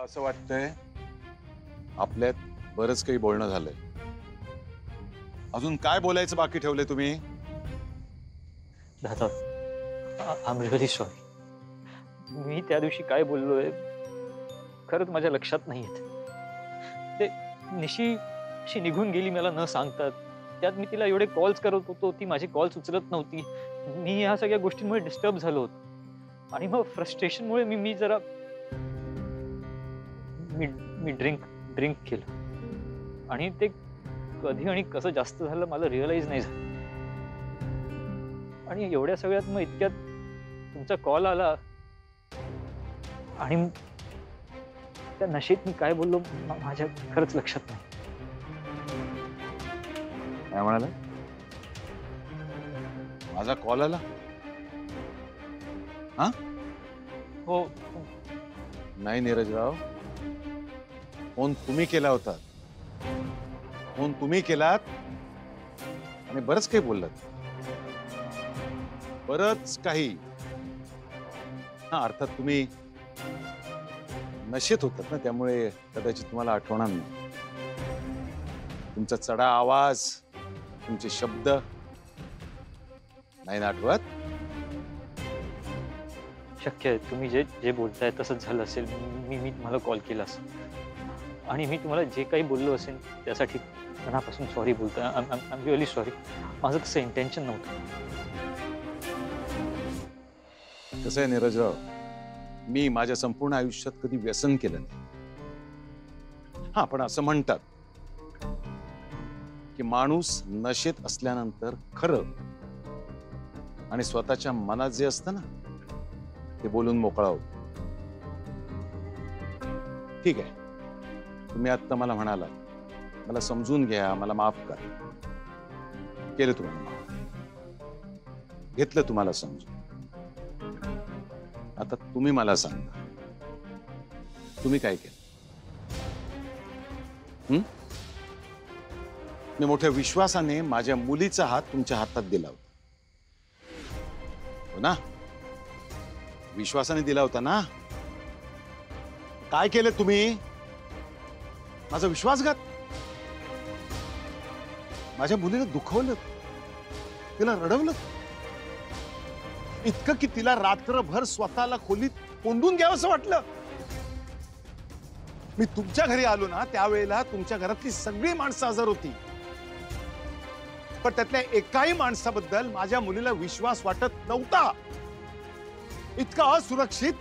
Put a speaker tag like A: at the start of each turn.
A: असं वाटतंय आपल्यात बरंच काही बोलणं झालंय. अजून काय बोलायचं बाकी ठेवलंय तुम्ही?
B: दादा, आय एम रिअली सॉरी. मी त्या दिवशी काय बोललोय खरंच माझ्या लक्षात नाही येत. ते निशी अशी निघून गेली मला न सांगतात. त्यात मी तिला एवढे कॉल्स करत होतो, ती माझे कॉल्स उचलत नव्हती. मी ह्या सगळ्या गोष्टींमुळे डिस्टर्ब झालो होतो आणि मग फ्रस्ट्रेशनमुळे मी मी जरा मी मी ड्रिंक केलं आणि ते कधी आणि कसं जास्त झालं मला रिअलाइज नाही झालं. आणि एवढ्या सगळ्यात मग इतक्यात तुमचा कॉल आला आणि त्या नशेत मी काय बोललो माझ्या खरंच लक्षात नाही.
A: काय म्हणाला? माझा कॉल आला? हा?
B: हो.
A: नाही नीरजराव, फोन तुम्ही केला होता. फोन तुम्ही केलात आणि बरंच काही बोललात. बरंच काही. हा, अर्थात तुम्ही नशेत होतात ना, त्यामुळे कदाचित तुम्हाला आठवणार नाही. तुमचा चढा आवाज, तुमचे शब्द नाही ना आठवत?
B: शक्य आहे तुम्ही जे जे बोलताय तसंच झालं असेल. मी तुम्हाला कॉल केला असेल आणि मी तुम्हाला जे काही बोललो असेल त्यासाठी मनापासून सॉरी बोलतोय. I am really sorry. माझं तसं इंटेन्शन नव्हतं.
A: कसं आहे नीरजराव, मी माझ्या संपूर्ण आयुष्यात कधी व्यसन केलं नाही. हा, पण असं म्हणतात की माणूस नशेत असल्यानंतर खरं आणि स्वतःच्या मनात जे असतं ना ते बोलून मोकळा होतो. ठीक आहे, तुम्ही आता मला म्हणाला मला समजून घ्या, मला माफ करा. केलं तुम्हाला माफ, घेतलं तुम्हाला समजून. आता तुम्ही मला सांगा, तुम्ही काय केलं? मी मोठ्या विश्वासाने माझ्या मुलीचा हात तुमच्या हातात दिला होता, हो ना? विश्वासाने दिला होता ना? काय केलं तुम्ही? माझा विश्वासघात. माझ्या मुलीला दुखवलं, तिला रडवलं इतकं की तिला रात्रभर स्वतःला खोलीत कोंडून घ्यावंसं वाटलं. मी तुमच्या घरी आलो ना त्यावेळेला तुमच्या घरातली सगळी माणसं हजर होती, पण त्यातल्या एकाही माणसाबद्दल माझ्या मुलीला विश्वास वाटत नव्हता. इतका असुरक्षित